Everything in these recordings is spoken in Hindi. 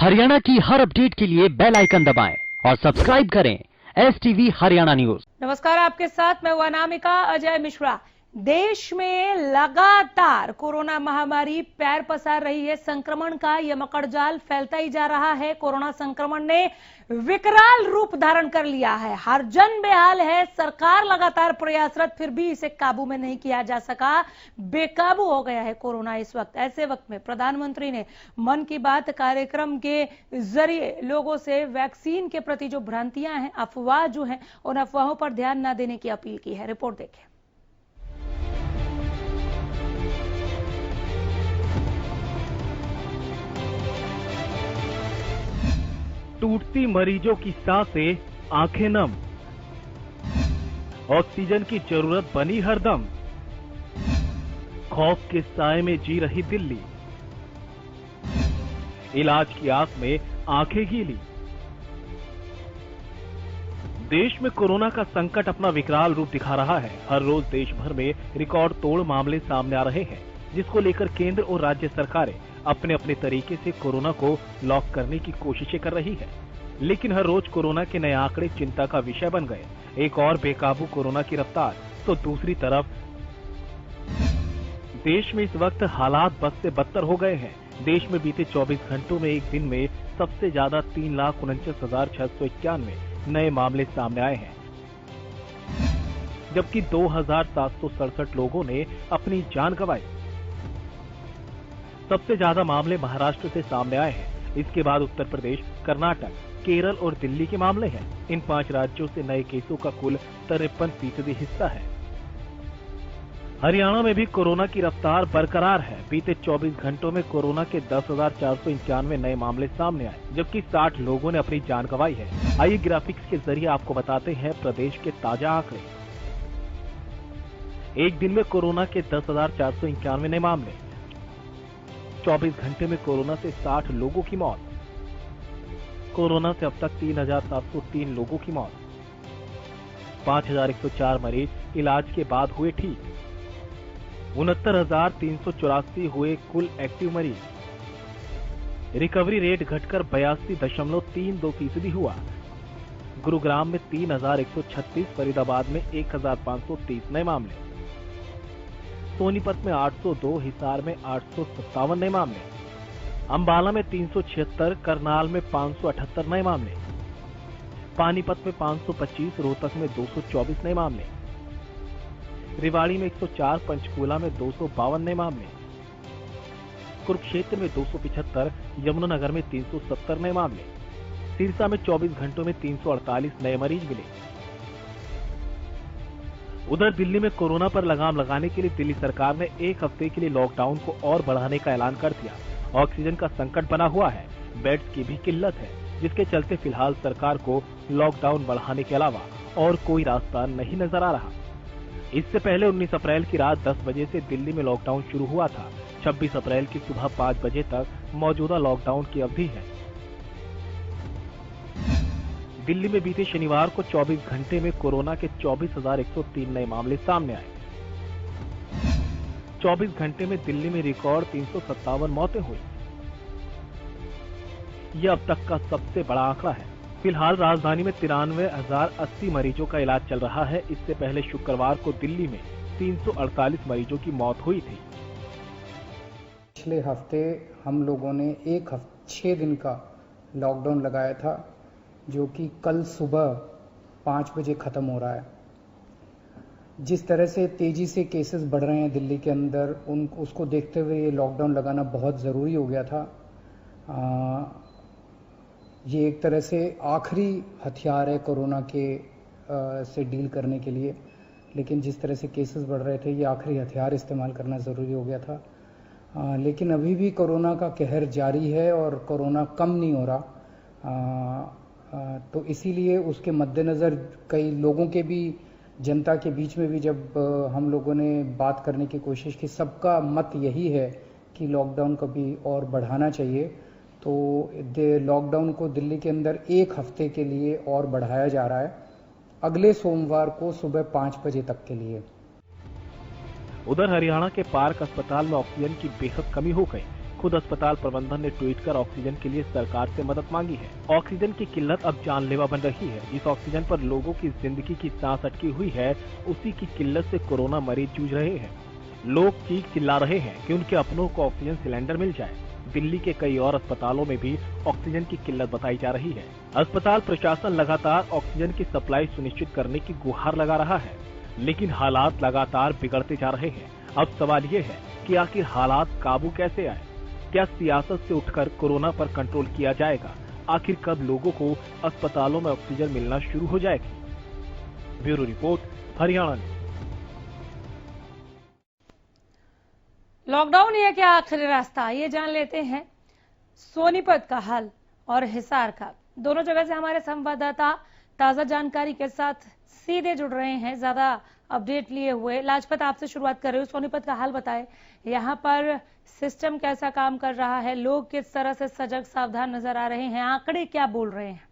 हरियाणा की हर अपडेट के लिए बेल आइकन दबाएं और सब्सक्राइब करें STV हरियाणा न्यूज। नमस्कार, आपके साथ मैं हूं अनामिका अजय मिश्रा। देश में लगातार कोरोना महामारी पैर पसार रही है। संक्रमण का यह मकड़जाल फैलता ही जा रहा है। कोरोना संक्रमण ने विकराल रूप धारण कर लिया है। हर जन बेहाल है। सरकार लगातार प्रयासरत, फिर भी इसे काबू में नहीं किया जा सका। बेकाबू हो गया है कोरोना इस वक्त। ऐसे वक्त में प्रधानमंत्री ने मन की बात कार्यक्रम के जरिए लोगों से वैक्सीन के प्रति जो भ्रांतियां हैं, अफवाह जो है, उन अफवाहों पर ध्यान न देने की अपील की है। रिपोर्ट देखें। टूटती मरीजों की सांसें, आंखें नम, ऑक्सीजन की जरूरत बनी हरदम, खौफ के साए में जी रही दिल्ली, इलाज की आस में आंखें गीली। देश में कोरोना का संकट अपना विकराल रूप दिखा रहा है। हर रोज देश भर में रिकॉर्ड तोड़ मामले सामने आ रहे हैं, जिसको लेकर केंद्र और राज्य सरकारें अपने अपने तरीके से कोरोना को लॉक करने की कोशिशें कर रही है। लेकिन हर रोज कोरोना के नए आंकड़े चिंता का विषय बन गए। एक और बेकाबू कोरोना की रफ्तार, तो दूसरी तरफ देश में इस वक्त हालात बद से बदतर हो गए हैं। देश में बीते 24 घंटों में एक दिन में सबसे ज्यादा 3,49,691 नए मामले सामने आए हैं, जबकि 2,767 लोगों ने अपनी जान गंवाई। सबसे ज्यादा मामले महाराष्ट्र से सामने आए हैं। इसके बाद उत्तर प्रदेश, कर्नाटक, केरल और दिल्ली के मामले हैं। इन 5 राज्यों से नए केसों का कुल 53% हिस्सा है। हरियाणा में भी कोरोना की रफ्तार बरकरार है। बीते 24 घंटों में कोरोना के 10,491 नए मामले सामने आए, जबकि 60 लोगों ने अपनी जान गंवाई है। आइए ग्राफिक्स के जरिए आपको बताते हैं प्रदेश के ताजा आंकड़े। एक दिन में कोरोना के 10,491 नए मामले, 24 घंटे में कोरोना से 60 लोगों की मौत। कोरोना से अब तक 3,703 लोगों की मौत। 5,104 मरीज इलाज के बाद हुए ठीक। 69,384 हुए कुल एक्टिव मरीज। रिकवरी रेट घटकर 82.32% हुआ। गुरुग्राम में 3,136, फरीदाबाद में 1,530 नए मामले। सोनीपत में 802, हिसार में 857 नए मामले। अंबाला में 376, करनाल में 578 नए मामले। पानीपत में 525, रोहतक में 224 नए मामले। रेवाड़ी में 104, पंचकूला में 252 नए मामले। कुरुक्षेत्र में 275, यमुनानगर में 370 नए मामले। सिरसा में 24 घंटों में 348 नए मरीज मिले। उधर दिल्ली में कोरोना पर लगाम लगाने के लिए दिल्ली सरकार ने एक हफ्ते के लिए लॉकडाउन को और बढ़ाने का ऐलान कर दिया। ऑक्सीजन का संकट बना हुआ है, बेड्स की भी किल्लत है, जिसके चलते फिलहाल सरकार को लॉकडाउन बढ़ाने के अलावा और कोई रास्ता नहीं नजर आ रहा। इससे पहले 19 अप्रैल की रात 10 बजे से दिल्ली में लॉकडाउन शुरू हुआ था। 26 अप्रैल की सुबह 5 बजे तक मौजूदा लॉकडाउन की अवधि है। दिल्ली में बीते शनिवार को 24 घंटे में कोरोना के 24,103 नए मामले सामने आए। 24 घंटे में दिल्ली में रिकॉर्ड 357 मौतें हुई। यह अब तक का सबसे बड़ा आंकड़ा है। फिलहाल राजधानी में 93,080 मरीजों का इलाज चल रहा है। इससे पहले शुक्रवार को दिल्ली में 348 मरीजों की मौत हुई थी। पिछले हफ्ते हम लोगों ने 6 दिन का लॉकडाउन लगाया था, जो कि कल सुबह 5 बजे ख़त्म हो रहा है। जिस तरह से तेज़ी से केसेस बढ़ रहे हैं दिल्ली के अंदर, उसको देखते हुए ये लॉकडाउन लगाना बहुत ज़रूरी हो गया था। ये एक तरह से आखिरी हथियार है कोरोना के से डील करने के लिए, लेकिन जिस तरह से केसेस बढ़ रहे थे, ये आखिरी हथियार इस्तेमाल करना ज़रूरी हो गया था। लेकिन अभी भी कोरोना का कहर जारी है और कोरोना कम नहीं हो रहा। तो इसीलिए उसके मद्देनज़र कई लोगों के भी, जनता के बीच में भी जब हम लोगों ने बात करने की कोशिश की, सबका मत यही है कि लॉकडाउन को भी और बढ़ाना चाहिए। तो लॉकडाउन को दिल्ली के अंदर 1 हफ्ते के लिए और बढ़ाया जा रहा है, अगले सोमवार को सुबह 5 बजे तक के लिए। उधर हरियाणा के पार्क अस्पताल में ऑक्सीजन की बेहद कमी हो गई। खुद अस्पताल प्रबंधन ने ट्वीट कर ऑक्सीजन के लिए सरकार से मदद मांगी है। ऑक्सीजन की किल्लत अब जानलेवा बन रही है। जिस ऑक्सीजन पर लोगों की जिंदगी की सांस अटकी हुई है, उसी की किल्लत से कोरोना मरीज जूझ रहे हैं। लोग चीख चिल्ला रहे हैं कि उनके अपनों को ऑक्सीजन सिलेंडर मिल जाए। दिल्ली के कई और अस्पतालों में भी ऑक्सीजन की किल्लत बताई जा रही है। अस्पताल प्रशासन लगातार ऑक्सीजन की सप्लाई सुनिश्चित करने की गुहार लगा रहा है, लेकिन हालात लगातार बिगड़ते जा रहे हैं। अब सवाल ये है कि आखिर हालात काबू कैसे आए? क्या सियासत से उठकर कोरोना पर कंट्रोल किया जाएगा? आखिर कब लोगों को अस्पतालों में ऑक्सीजन मिलना शुरू हो जाएगी? Bureau report, Haryana news. Lockdown है क्या आखिरी रास्ता, ये जान लेते हैं सोनीपत का हाल और हिसार का। दोनों जगह से हमारे संवाददाता ताजा जानकारी के साथ सीधे जुड़ रहे हैं, ज्यादा अपडेट लिए हुए। लाजपत, आपसे शुरुआत कर रहे हो, सोनीपत का हाल बताएं। यहाँ पर सिस्टम कैसा काम कर रहा है, लोग किस तरह से सजग सावधान नजर आ रहे हैं, आंकड़े क्या बोल रहे हैं?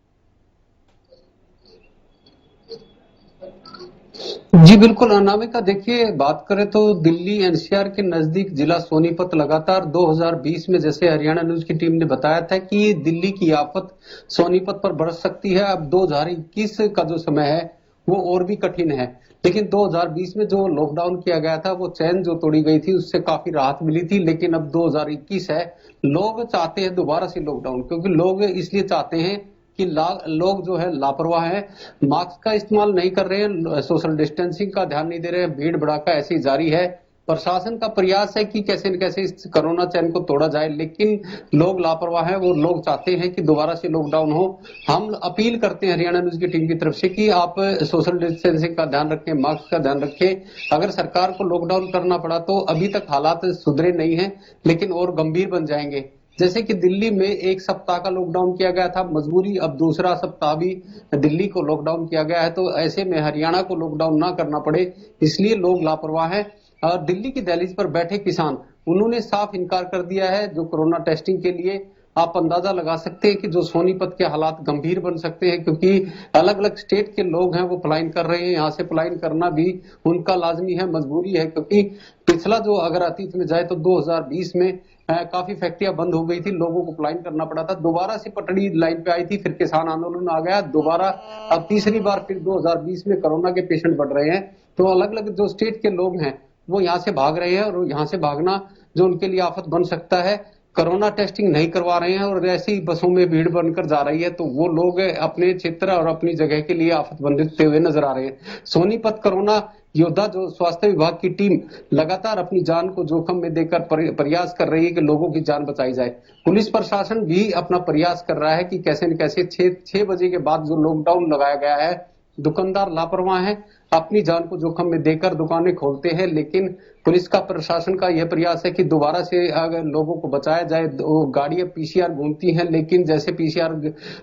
जी बिल्कुल अनामिका, देखिए बात करें तो दिल्ली एनसीआर के नजदीक जिला सोनीपत लगातार 2020 में, जैसे हरियाणा न्यूज की टीम ने बताया था कि दिल्ली की आफत सोनीपत पर बरस सकती है। अब 2021 का जो समय है वो और भी कठिन है, लेकिन 2020 में जो लॉकडाउन किया गया था, वो चैन जो तोड़ी गई थी उससे काफी राहत मिली थी। लेकिन अब 2021 है, लोग चाहते हैं दोबारा से लॉकडाउन, क्योंकि लोग इसलिए चाहते हैं कि लोग जो है लापरवाह है, मास्क का इस्तेमाल नहीं कर रहे हैं, सोशल डिस्टेंसिंग का ध्यान नहीं दे रहे हैं, भीड़ भड़ाका ऐसी जारी है। प्रशासन का प्रयास है कि कैसे न कैसे इस कोरोना चैन को तोड़ा जाए, लेकिन लोग लापरवाह है। वो लोग चाहते हैं कि दोबारा से लॉकडाउन हो। हम अपील करते हैं हरियाणा न्यूज की टीम की तरफ से कि आप सोशल डिस्टेंसिंग का ध्यान रखें, मास्क का ध्यान रखें। अगर सरकार को लॉकडाउन करना पड़ा तो अभी तक हालात सुधरे नहीं है, लेकिन और गंभीर बन जाएंगे। जैसे कि दिल्ली में 1 सप्ताह का लॉकडाउन किया गया था, मजबूरी अब दूसरा सप्ताह भी दिल्ली को लॉकडाउन किया गया है। तो ऐसे में हरियाणा को लॉकडाउन ना करना पड़े, इसलिए लोग लापरवाह है। और दिल्ली की दहलीज पर बैठे किसान, उन्होंने साफ इनकार कर दिया है जो कोरोना टेस्टिंग के लिए। आप अंदाजा लगा सकते हैं कि जो सोनीपत के हालात गंभीर बन सकते हैं, क्योंकि अलग अलग स्टेट के लोग हैं वो पलायन कर रहे हैं। यहाँ से पलायन करना भी उनका लाजमी है, मजबूरी है, क्योंकि पिछला जो अगर अतीत में जाए तो 2020 में काफी फैक्ट्रियां बंद हो गई थी, लोगों को पलायन करना पड़ा था। दोबारा से पटड़ी लाइन पे आई थी, फिर किसान आंदोलन आ गया दोबारा। अब तीसरी बार फिर 2020 में कोरोना के पेशेंट बढ़ रहे हैं। तो अलग अलग जो स्टेट के लोग हैं वो यहाँ से भाग रहे हैं, और यहाँ से भागना जो उनके लिए आफत बन सकता है। कोरोना टेस्टिंग नहीं करवा रहे हैं और ऐसे ही बसों में भीड़ बनकर जा रही है, तो वो लोग अपने क्षेत्र और अपनी जगह के लिए आफत बनते हुए नजर आ रहे हैं। सोनीपत कोरोना योद्धा जो स्वास्थ्य विभाग की टीम लगातार अपनी जान को जोखिम में देकर प्रयास कर रही है कि लोगों की जान बचाई जाए। पुलिस प्रशासन भी अपना प्रयास कर रहा है कि कैसे न कैसे 6 बजे के बाद जो लॉकडाउन लगाया गया है, दुकानदार लापरवाह हैं, अपनी जान को जोखिम में देकर दुकानें खोलते हैं। लेकिन पुलिस का प्रशासन का यह प्रयास है कि दोबारा से अगर लोगों को बचाया जाए। गाड़ियां पीसीआर घूमती हैं, लेकिन जैसे पीसीआर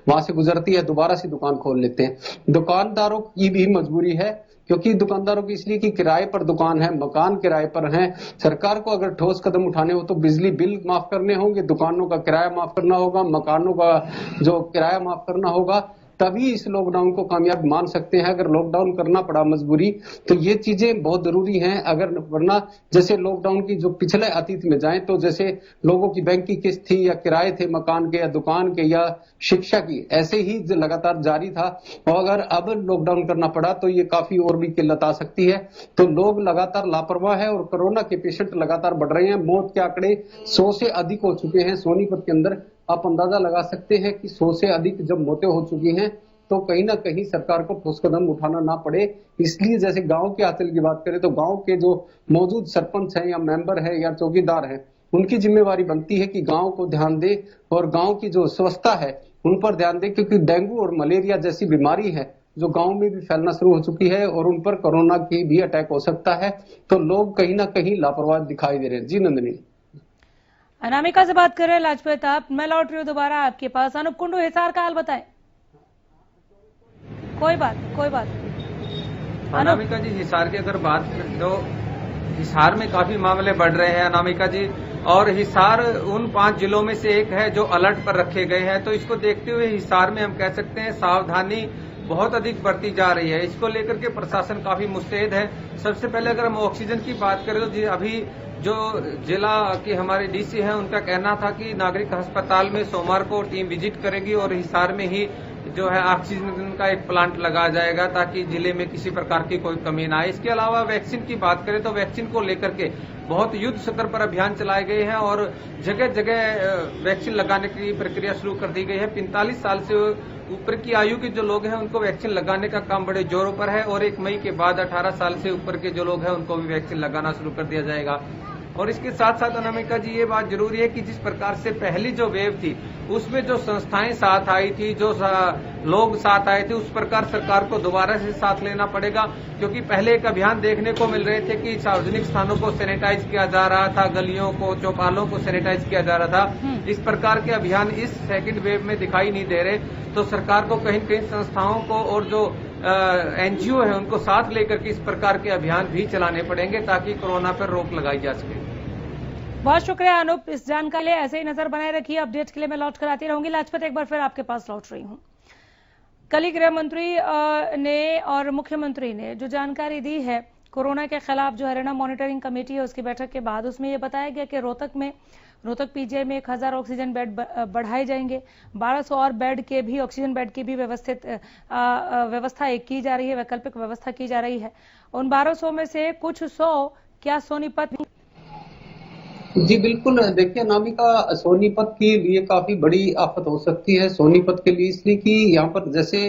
वहां से गुजरती है दोबारा से दुकान खोल लेते हैं। दुकानदारों की भी मजबूरी है, क्योंकि दुकानदारों की इसलिए कि किराए पर दुकान है, मकान किराए पर है। सरकार को अगर ठोस कदम उठाने हो तो बिजली बिल माफ करने होंगे, दुकानों का किराया माफ करना होगा, मकानों का जो किराया माफ करना होगा, तभी इस लॉकडाउन को कामयाब मान सकते हैं। अगर लॉकडाउन करना पड़ा मजबूरी, तो ये चीजें बहुत जरूरी हैं। अगर वरना जैसे लॉकडाउन की जो पिछले अतीत में जाएं तो जैसे लोगों की बैंक की किस्त थी या किराए थे मकान के या दुकान के या शिक्षा की, ऐसे ही लगातार जारी था। और अगर अब लॉकडाउन करना पड़ा तो ये काफी और भी किल्लत आ सकती है। तो लोग लगातार लापरवाह है और कोरोना के पेशेंट लगातार बढ़ रहे हैं। मौत के आंकड़े 100 से अधिक हो चुके हैं सोनीपत के अंदर। आप अंदाजा लगा सकते हैं कि 100 से अधिक जब मौतें हो चुकी हैं तो कहीं ना कहीं सरकार को ठोस कदम उठाना ना पड़े। इसलिए जैसे गांव के हासिल की बात करें तो गांव के जो मौजूद सरपंच हैं या मेंबर है या चौकीदार हैं, उनकी जिम्मेवारी बनती है कि गांव को ध्यान दे और गांव की जो स्वच्छता है उन पर ध्यान दे, क्योंकि डेंगू और मलेरिया जैसी बीमारी है जो गांव में भी फैलना शुरू हो चुकी है और उन पर कोरोना की भी अटैक हो सकता है। तो लोग कहीं ना कहीं लापरवाह दिखाई दे रहे हैं। जी नंदिनी। अनामिका से बात कर रहे हैं लाजपत आप, मैं लौट रही हूँ दोबारा आपके पास। अनुप कुंडू, हिसार का हाल बताएं। कोई बात। अनामिका जी, हिसार की अगर बात करें तो हिसार में काफी मामले बढ़ रहे हैं अनामिका जी, और हिसार उन 5 जिलों में से एक है जो अलर्ट पर रखे गए हैं। तो इसको देखते हुए हिसार में हम कह सकते हैं सावधानी बहुत अधिक बढ़ती जा रही है। इसको लेकर के प्रशासन काफी मुस्तैद है। सबसे पहले अगर हम ऑक्सीजन की बात करें तो अभी जो जिला की हमारे डीसी हैं उनका कहना था कि नागरिक अस्पताल में सोमवार को टीम विजिट करेगी और हिसार में ही जो है ऑक्सीजन का एक प्लांट लगाया जाएगा ताकि जिले में किसी प्रकार की कोई कमी ना आए। इसके अलावा वैक्सीन की बात करें तो वैक्सीन को लेकर के बहुत युद्ध स्तर पर अभियान चलाए गए हैं और जगह जगह वैक्सीन लगाने की प्रक्रिया शुरू कर दी गई है। 45 साल से ऊपर की आयु के जो लोग हैं उनको वैक्सीन लगाने का काम बड़े जोरों पर है और 1 मई के बाद 18 साल से ऊपर के जो लोग हैं उनको भी वैक्सीन लगाना शुरू कर दिया जाएगा। और इसके साथ साथ अनामिका जी ये बात जरूरी है कि जिस प्रकार से पहली जो वेव थी उसमें जो संस्थाएं साथ आई थी, जो लोग साथ आए थे, उस प्रकार सरकार को दोबारा से साथ लेना पड़ेगा क्योंकि पहले एक अभियान देखने को मिल रहे थे कि सार्वजनिक स्थानों को सैनिटाइज किया जा रहा था, गलियों को, चौपालों को सैनिटाइज किया जा रहा था। इस प्रकार के अभियान इस सेकेंड वेव में दिखाई नहीं दे रहे, तो सरकार को कहीं कहीं संस्थाओं को और जो एनजीओ है उनको साथ लेकर के इस प्रकार के अभियान भी चलाने पड़ेंगे ताकि कोरोना पर रोक लगाई जा सके। बहुत शुक्रिया अनूप इस जानकारी के लिए। ऐसे ही नजर बनाए रखिए, अपडेट के लिए मैं लौट कर आती रहूंगी। लाजपत एक बार फिर आपके पास लौट रही हूं। कल ही गृह मंत्री ने और मुख्यमंत्री ने जो जानकारी दी है कोरोना के खिलाफ जो हरियाणा मॉनिटरिंग कमेटी है उसकी बैठक के बाद, उसमें यह बताया गया कि रोहतक पीजीआई में 1000 ऑक्सीजन बेड बढ़ाए जाएंगे। 1200 और बेड के भी ऑक्सीजन बेड की भी व्यवस्था की जा रही है, वैकल्पिक व्यवस्था की जा रही है। उन 1200 में से कुछ 100 क्या सोनीपत? जी बिल्कुल, देखिए अनामिका, सोनीपत के लिए काफी बड़ी आफत हो सकती है। सोनीपत के लिए इसलिए कि यहाँ पर जैसे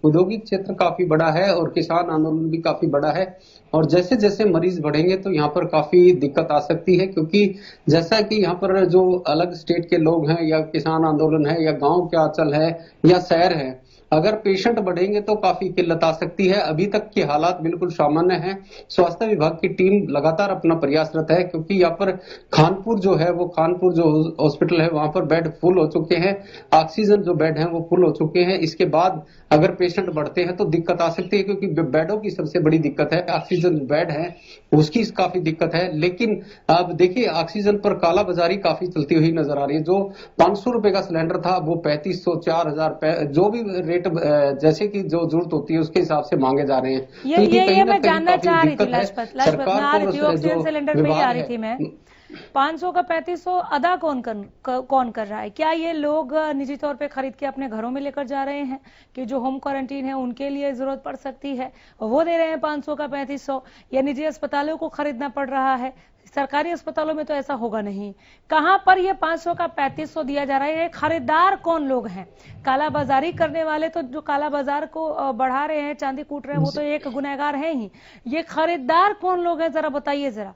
औद्योगिक क्षेत्र काफी बड़ा है और किसान आंदोलन भी काफी बड़ा है और जैसे जैसे मरीज बढ़ेंगे तो यहाँ पर काफी दिक्कत आ सकती है क्योंकि जैसा कि यहाँ पर जो अलग स्टेट के लोग हैं या किसान आंदोलन है या गांव के आंचल है या शहर है, अगर पेशेंट बढ़ेंगे तो काफी किल्लत आ सकती है। अभी तक के हालात बिल्कुल सामान्य हैं। स्वास्थ्य विभाग की टीम लगातार अपना प्रयासरत है क्योंकि यहाँ पर खानपुर जो है वो खानपुर जो हॉस्पिटल है वहां पर बेड फुल हो चुके हैं, ऑक्सीजन जो बेड है वो फुल हो चुके हैं। इसके बाद अगर पेशेंट बढ़ते हैं तो दिक्कत आ सकती है क्योंकि बेडों की सबसे बड़ी दिक्कत है, ऑक्सीजन बेड है उसकी काफी दिक्कत है। लेकिन अब देखिए ऑक्सीजन पर कालाबाजारी काफी चलती हुई नजर आ रही है। जो 500 रुपए का सिलेंडर था वो 3500, 4000 जो भी रेट जैसे कि जो जरूरत होती है उसके हिसाब से मांगे जा रहे हैं। ये मैं जानना चाह रही थी लाजपत ऑक्सीजन सिलेंडर पे ही आ रही थी मैं। 500 का 3500 अदा कौन कर रहा है? क्या ये लोग निजी तौर पे खरीद के अपने घरों में लेकर जा रहे हैं कि जो होम क्वारंटीन है उनके लिए जरूरत पड़ सकती है वो दे रहे हैं 500 का 3500, या निजी अस्पतालों को खरीदना पड़ रहा है? सरकारी अस्पतालों में तो ऐसा होगा नहीं। कहां पर ये 500 का 3500 दिया जा रहा है? खरीदार कौन लोग हैं? कालाबाजारी करने वाले तो जो काला बाजार को बढ़ा रहे हैं, चांदी कूट रहे हैं, वो तो एक गुनहगार है ही। ये खरीदार कौन लोग हैं, जरा बताइए जरा।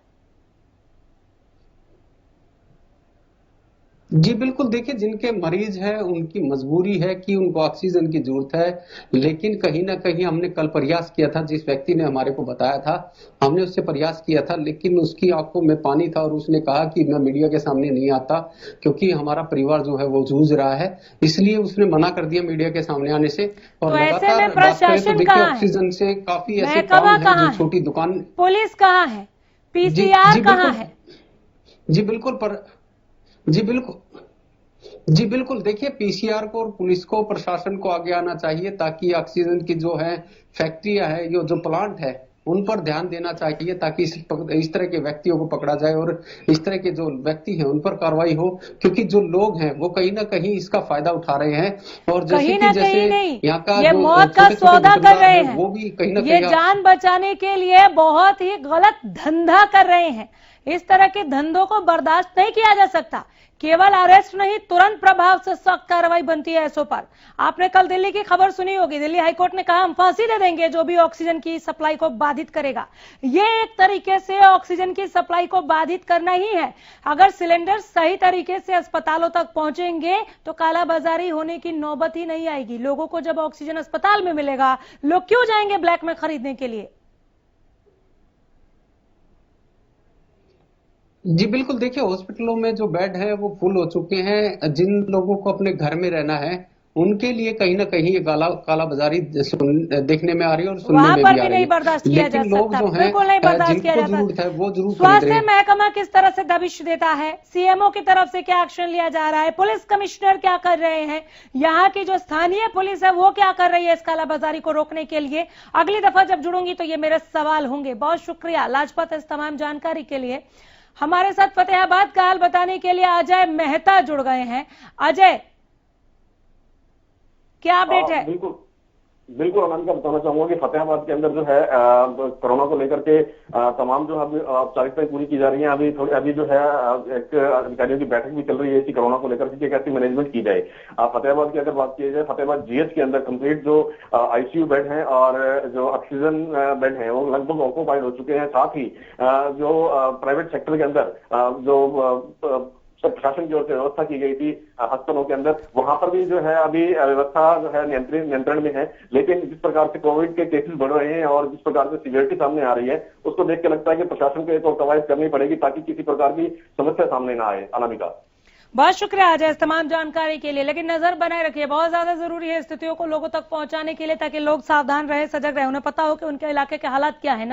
जी बिल्कुल, देखिए जिनके मरीज है उनकी मजबूरी है कि उनको ऑक्सीजन की जरूरत है, लेकिन कहीं ना कहीं हमने कल प्रयास किया था, जिस व्यक्ति ने हमारे को बताया था हमने उससे प्रयास किया था, लेकिन उसकी आंखों में पानी था और उसने कहा कि मैं मीडिया के सामने नहीं आता क्योंकि हमारा परिवार जो है वो जूझ रहा है, इसलिए उसने मना कर दिया मीडिया के सामने आने से। और तो लगातार बात करें तो देखिए ऑक्सीजन से काफी ऐसे काम है जो छोटी दुकान। पुलिस कहाँ है? पीसीआर कहाँ है? जी बिल्कुल देखिए पीसीआर को और पुलिस को, प्रशासन को आगे आना चाहिए ताकि ऑक्सीजन की जो है फैक्ट्रियां है, जो प्लांट है उन पर ध्यान देना चाहिए ताकि इस तरह के व्यक्तियों को पकड़ा जाए और इस तरह के जो व्यक्ति हैं उन पर कार्रवाई हो, क्योंकि जो लोग हैं वो कहीं ना कहीं इसका फायदा उठा रहे हैं और जैसे यहाँ का ये मौत का सौदा कर रहे हैं, वो भी कहीं ना कहीं ये जान बचाने के लिए बहुत ही गलत धंधा कर रहे हैं। इस तरह के धंधों को बर्दाश्त नहीं किया जा सकता। केवल अरेस्ट नहीं, तुरंत प्रभाव से सख्त कार्रवाई बनती है ऐसों पर। आपने कल दिल्ली की खबर सुनी होगी, दिल्ली हाईकोर्ट ने कहा हम फांसी दे देंगे जो भी ऑक्सीजन की सप्लाई को बाधित करेगा। ये एक तरीके से ऑक्सीजन की सप्लाई को बाधित करना ही है। अगर सिलेंडर सही तरीके से अस्पतालों तक पहुंचेंगे तो कालाबाजारी होने की नौबत ही नहीं आएगी। लोगों को जब ऑक्सीजन अस्पताल में मिलेगा, लोग क्यों जाएंगे ब्लैक में खरीदने के लिए? जी बिल्कुल, देखिए हॉस्पिटलों में जो बेड है वो फुल हो चुके हैं। जिन लोगों को अपने घर में रहना है उनके लिए कहीं ना कहीं ये कालाबाजारी देखने में आ रही है और सुनने में भी आ रही है। नहीं बर्दाश्त किया जा सकता, बिल्कुल नहीं बर्दाश्त किया जा सकता। वो जरूर स्वास्थ्य महकमा किस तरह से दबिश देता है, सीएमओ की तरफ से क्या एक्शन लिया जा रहा है, पुलिस कमिश्नर क्या कर रहे हैं, यहाँ की जो स्थानीय पुलिस है वो क्या कर रही है इस कालाबाजारी को रोकने के लिए? अगली दफा जब जुड़ूंगी तो ये मेरे सवाल होंगे। बहुत शुक्रिया लाजपत इस तमाम जानकारी के लिए। हमारे साथ फतेहाबाद का हाल बताने के लिए अजय मेहता जुड़ गए हैं। अजय, क्या अपडेट है? बिल्कुल अनामिका, बताना चाहूंगा कि फतेहाबाद के अंदर जो है कोरोना को लेकर के तमाम जो है औपचारिकताएं पूरी की जा रही हैं। अभी जो है एक अधिकारियों की बैठक भी चल रही है इसी कोरोना को लेकर के कैसे मैनेजमेंट की जाए। फतेहाबाद की अगर बात की जाए, फतेहाबाद जीएच के अंदर कंप्लीट जो आईसीयू बेड हैं और जो ऑक्सीजन बेड हैं वो लगभग ऑक्यूपाइड हो चुके हैं। साथ ही जो प्राइवेट सेक्टर के अंदर जो प्रशासन की ओर से व्यवस्था की गई थी अस्पतालों के अंदर, वहां पर भी जो है अभी व्यवस्था जो है नियंत्रण में है। लेकिन जिस प्रकार से कोविड के केसेस बढ़ रहे हैं और जिस प्रकार से सीवियरिटी सामने आ रही है, उसको देख के लगता है कि प्रशासन को एक और कवायद करनी पड़ेगी ताकि किसी प्रकार की समस्या सामने ना आए। अनामिका, बहुत शुक्रिया अजय इस तमाम जानकारी के लिए। लेकिन नजर बनाए रखिए, बहुत ज्यादा जरूरी है स्थितियों को लोगों तक पहुंचाने के लिए ताकि लोग सावधान रहे, सजग रहे, उन्हें पता हो कि उनके इलाके के हालात क्या है।